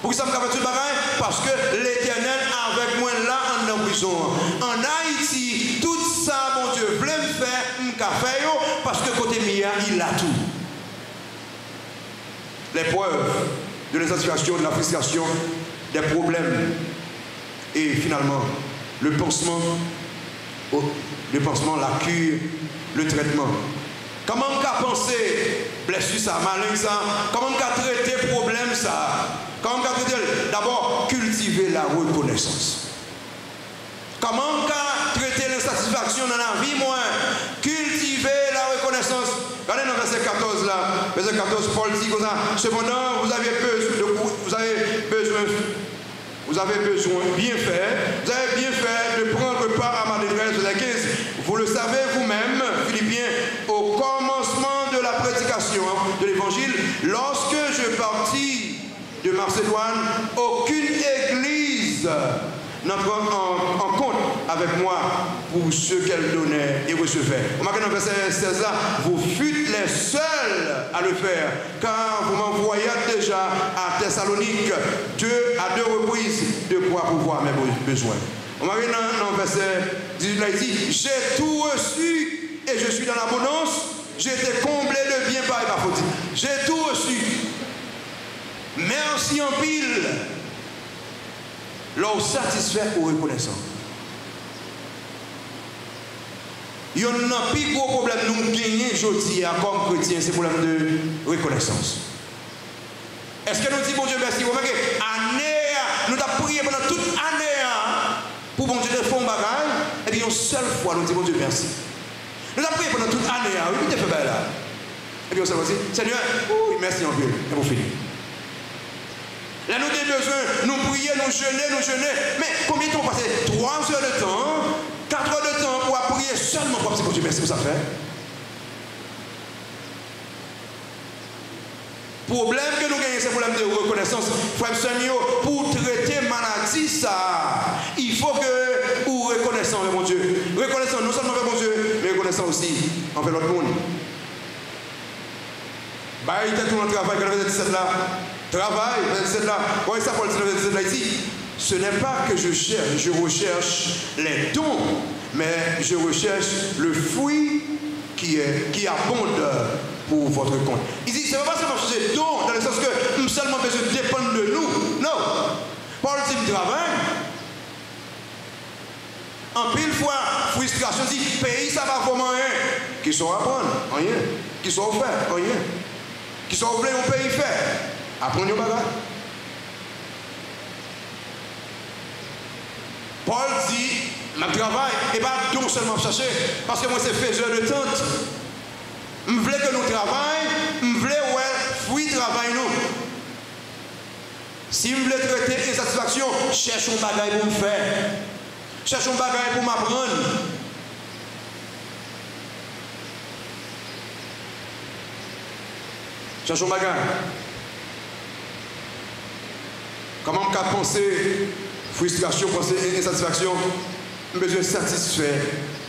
Pourquoi ça me fait tout le bagage? Parce que l'Éternel avec moi là en prison. En Haïti, tout ça, mon Dieu, voulait me faire, on a fait parce que côté mia, il a tout. L'épreuve de l'insatisfaction, de la frustration, des problèmes et finalement le pansement, la cure, le traitement. Comment on a pensé, blessure ça, malin ça, comment on a traité problème ça, comment on a traité, d'abord cultiver la reconnaissance. Comment on a traité l'insatisfaction dans la vie, moi, cultiver la reconnaissance. Regardez dans le verset 14 là, verset 14, Paul dit comme ça, cependant vous avez besoin bien faire, vous avez bien fait de prendre part à ma détresse, verset 15. Vous le savez vous-même, Philippiens, au commencement de la prédication de l'évangile, lorsque je partis de Macédoine, aucune église n'entre en compte avec moi pour ce qu'elle donnait et recevait. Remarquez dans le verset 16 là, vous fûtes les seuls à le faire, car vous m'envoyez déjà à Thessalonique à deux reprises de quoi pouvoir mes besoins. Remarquez dans le verset 18 là, il dit, j'ai tout reçu et je suis dans l'abondance, j'ai été comblé de bien par ma faute. J'ai tout reçu. Merci en pile. L'on satisfait ou reconnaissant. Il y a un plus gros problème nous gagnons aujourd'hui comme chrétiens, c'est le problème de reconnaissance. Est-ce que nous disons, bon Dieu, merci? Vous voyez, nous avons prié pendant toute l'année pour bon Dieu de faire un bagage, et puis une seule fois, nous disons, bon Dieu, merci. Nous avons prié pendant toute l'année, oui, tu fait là. Et puis on s'est dit, Seigneur, oui, merci en Dieu, et vous finissez. Là, nous avons besoin, nous prier, nous jeûner. Mais combien de temps passé? 3 heures de temps, 4 heures de temps pour prier seulement pour dire Dieu merci pour ça fait. Problème que nous gagnons, c'est le problème de reconnaissance. Frère Seigneur, pour traiter maladie, ça, il faut que vous reconnaissons avec mon Dieu. Reconnaissons non seulement avec mon Dieu, mais reconnaissons aussi envers l'autre monde. Bah, il était tout dans le travail, quand il avait 17 là. Travail, 27 là. Oui, ça, Paul dit, 27 là, ici. Ce n'est pas que je cherche, je recherche les dons, mais je recherche le fruit qui abonde pour votre compte. Il dit, c'est pas seulement chercher les dons, dans le sens que nous seulement besoin de dépendre de nous. Non. Paul dit, travail. En pile fois, frustration, dit, pays, ça va vraiment rien. Qui sont apprendre, rien. Qui sont faire, rien. Qui sont oubliés au pays faire. Apprendre au bagage. Paul dit, ma travail, et pas non seulement chercher, parce que moi c'est faiseur de tente. Je veux que nous travaillons, je veux que fruit travail nous. Si je veux traiter insatisfaction, cherche un bagage pour me faire. Cherche un bagage pour m'apprendre. Cherche un bagage. Comment on peut penser frustration, penser insatisfaction, je besoin satisfait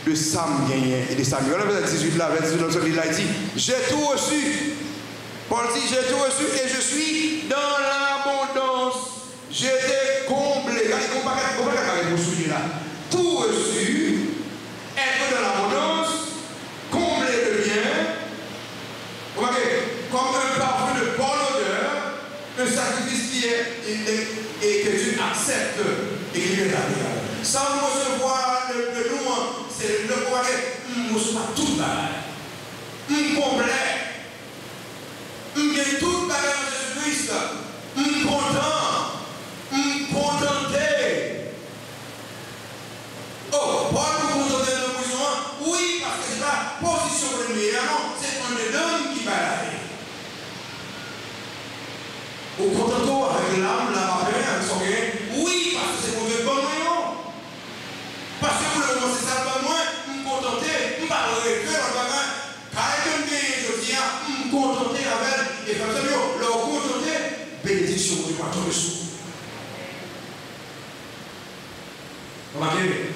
de ça gagner et de ça. Regardez verset 18 là, verset 18 là, il dit, j'ai tout reçu. Paul dit, j'ai tout reçu et je suis dans l'abondance. J'ai été comblé. Regardez, comparez vos souliers là. Tout reçu, être dans l'abondance, comblé de bien. Remarquez, comme un parfum de bonne odeur, un sacrifice qui est et que tu acceptes et qui est là. Sans recevoir le nous, c'est le pouvoir que reçois tout bagage. Complet. J'ai tout bagage en Jésus-Christ. Contenté. Oh, Paul vous contenter de la position. Oui, parce que c'est la position de l'ennemi. Non, c'est un homme qui va aller. Au contentement avec l'âme, la paix, avec son gain. Oui, parce que c'est pour le bon moyen. Parce que pour le moment, c'est ça le bon moyen. Me contenter, me parler que dans le bagage. Car je me gagne, je dis, me contenter avec. Et comme ça, leur contenter, bénédiction du roi, tout le sou. Remarquez,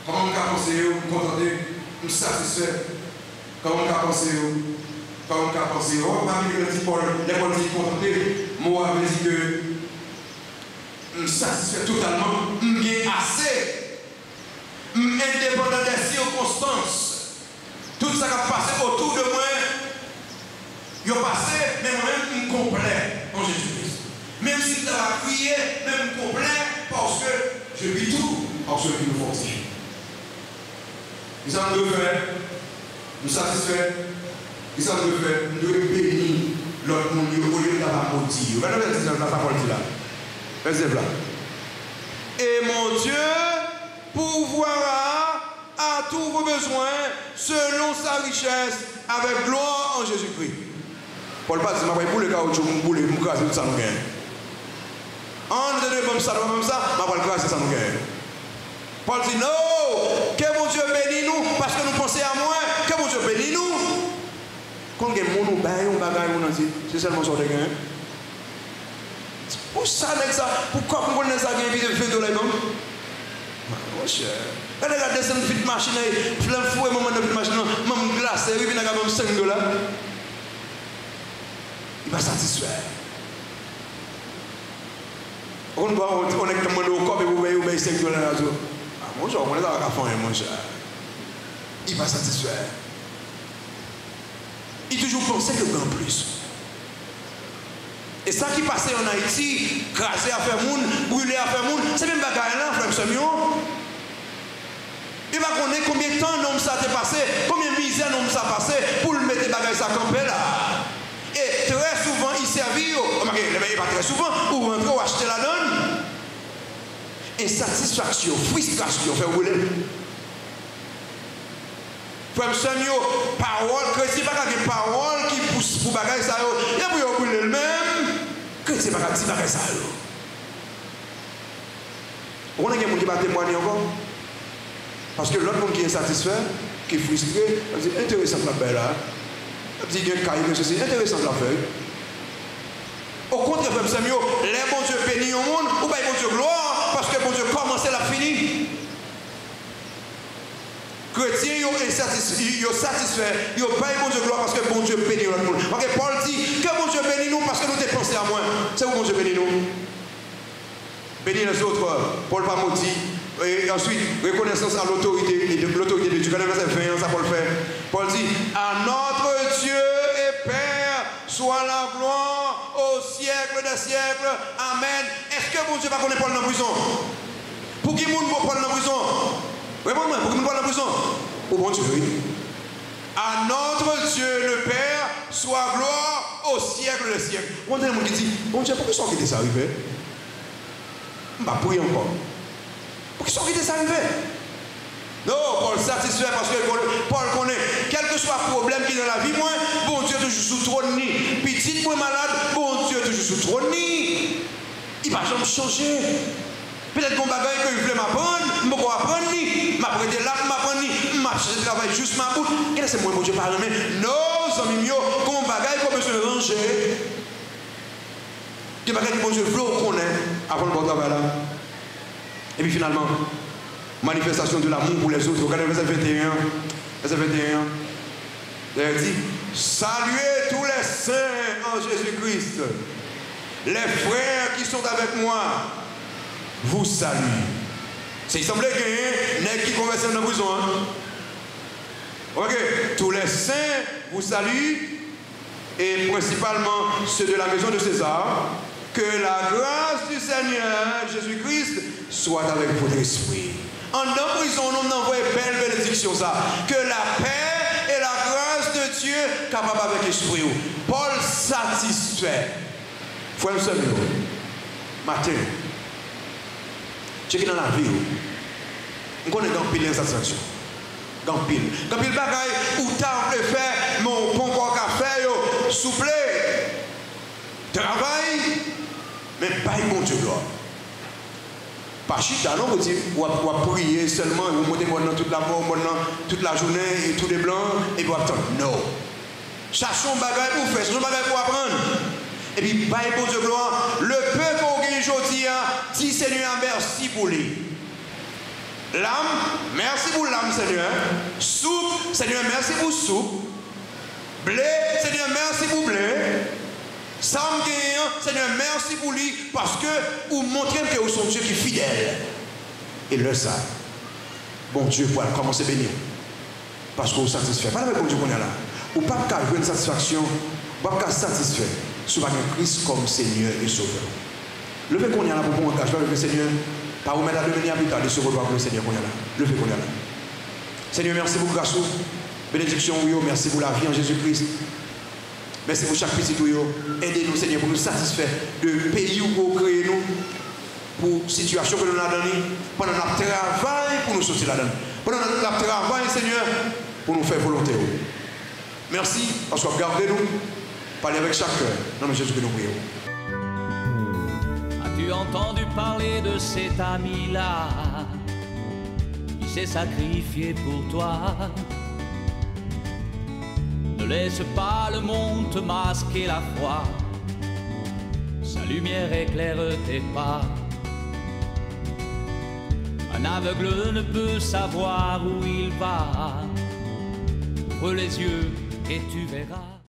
comment on peut penser, me contenter, me satisfaire. Comment on peut penser, comment on peut penser, on va dire que les Paul dit contenter. Moi, je dis que je me satisfais totalement, je suis assez, je suis indépendant des circonstances. Tout ça qui a passé autour de moi, il a passé, mais moi-même, je suis complet en Jésus-Christ. Même si ça va crier, même complet, parce que je vis tout en ce qui nous fortifie. Nous avons deux faire, nous satisfaire, nous avons deux faire, nous devons bénir. L'autre monde, au lieu d'avoir maudit. Regardez la parole là. Verset là. Et mon Dieu pourvoira à tous vos besoins selon sa richesse avec gloire en Jésus-Christ. Paul pas dit, je vais bouler caoutchouc, je vais bouler, je tout ça nous gagne. En nous donnant comme ça, je vais grâce ça nous gagne. Paul dit, non, que mon Dieu bénisse nous, parce que nous pensons à moi, que mon Dieu bénisse nous. Quand il y a des gens qui c'est seulement ça de gain. Pour ça, avec ça, pourquoi vous connaissez ça, il y a des $20 non? Mon cher. Quand elle descend une petite machine, plein de fouet, moment de petite machine, même glace, et puis elle a même 5 $. Il va satisfaire. On est comme au corps et vous voyez 5 $. Mon cher, on est dans la fin, mon cher. Il va satisfaire. Il toujours pensait que en plus. Et ça qui passait en Haïti, craser à faire moun, brûler à faire moun, c'est même bagaille là, frère Samuel. Il va connaître combien de temps l'homme ça t'est passé, combien de misère l'homme ça passé pour le mettre bagaille ça camper là. Et très souvent, il servit, il va très souvent, pour rentrer ou acheter la donne. Insatisfaction, frustration, fait rouler. Frère Samuel, parole, chrétien, pas des paroles qui poussent pour bagaille ça, il y a pour brûler le même, chrétien, pas des bagaille ça. On a quelqu'un qui va témoigner encore. Parce que l'autre monde qui est insatisfait, qui est frustré, il dit intéressant la belle là. Il dit qu'il y a un ceci, intéressant la feuille. Au contraire, frère Samuel, les bons Dieu bénis au monde, ou bien bon Dieu gloire, parce que bon Dieu commence la fini. Chrétiens, ils sont satisfaits, ils n'ont pas bon Dieu gloire parce que bon Dieu bénit l'autre monde. Ok, Paul dit que bon Dieu bénit nous parce que nous dépensons à moins. C'est où bon Dieu bénit nous? Bénit les autres. Paul pas maudit. Et ensuite, reconnaissance à l'autorité de Dieu. Quand le verset 20, ça Paul fait. Paul dit à notre Dieu et Père soit la gloire au siècle des siècles. Amen. Est-ce que bon Dieu va connaître Paul dans la prison? Pour qui monde Paul dans la prison? Réponds-moi, pour qui monde Paul dans la prison? Pour bon Dieu, oui. À notre Dieu le Père soit gloire au siècle des siècles. On a un monde qui dit, bon Dieu, pourquoi sont quittés ça arrivé? On va prier encore. Pour qui sont quittés ça arrivé? Non, Paul satisfait parce que Paul connaît, quel que soit le problème qui est dans la vie, moi, bon Dieu toujours sous trône ni. Petite moi malade, bon Dieu toujours sous trône ni. Il va jamais changer. Peut-être qu'on bagaille que je voulais m'apprendre, je ne peux pas apprendre ni. M'apprendre là, m'apprendre ni. M'apprendre de travail juste ma bouche. Qu'est-ce que c'est moi, mon Dieu, par mais nos amis, qu'on bagaille qu'on besoin de ranger. Que bagaille que mon Dieu veut qu'on ait avant le bon travail là. Et puis finalement, manifestation de l'amour pour les autres. Regardez le verset 21. Verset 21. Il dit, saluez tous les saints en Jésus-Christ. Les frères qui sont avec moi vous saluent. Il semblait qu'il y ait un qui converse dans la prison. Ok. Tous les saints vous saluent. Et principalement ceux de la maison de César. Que la grâce du Seigneur Jésus-Christ soit avec votre esprit. En dans prison, nous envoie belle bénédiction ça. Que la paix et la grâce de Dieu capable avec l'esprit. Paul satisfait. Frère Samuel, matin, tu es dans la vie. On connaît dans pile d'insatisfaction. Dans pile. Dans pile bagaille où tu as fait mon bon café, souple, travail, mais pas bon Dieu gloire. Pas chita, non, vous dites, ou à prier seulement, vous montez dans toute la mort, toute la journée, et tous les blancs, et vous attendez. Non. Cherchons bagaille pour faire, cherchons bagaille pour apprendre. Et puis, bye bon Dieu gloire, le peu qu'on gagne aujourd'hui, dit Seigneur, merci pour lui. L'âme, merci pour l'âme, Seigneur. Soupe, Seigneur, merci pour soupe. Blé, Seigneur, merci pour blé. Sam gagnant, Seigneur, merci pour lui, parce que vous montrez que vous êtes Dieu qui est fidèle. Et le ça, bon Dieu, pour commencer à bénir. Parce que vous satisfait. Pas avec bon Dieu qu'on est là. Ou pas qu'à jouer une satisfaction, ou pas qu'à satisfaire. Sur Christ comme Seigneur et Sauveur. Le fait qu'on est là pour un engagement avec le Seigneur, pas vous mettre à devenir plus tard de se revoir avec le Seigneur qu'on est là. Le fait qu'on est là. Seigneur, merci pour grâce. Bénédiction, merci pour la vie en Jésus-Christ. Merci pour chaque petit tuyau. Aidez-nous, Seigneur, pour nous satisfaire de pays où vous créez nous, pour la situation que nous avons donnée, pendant notre travail pour nous sortir là-dedans. Pendant notre travail, Seigneur, pour nous faire volonté. Merci, parce que regardez-nous, parlez avec chaque cœur. Dans le Jésus que nous prions. As-tu entendu parler de cet ami-là qui s'est sacrifié pour toi? Ne laisse pas le monde te masquer la foi. Sa lumière éclaire tes pas. Un aveugle ne peut savoir où il va. Ouvre les yeux et tu verras.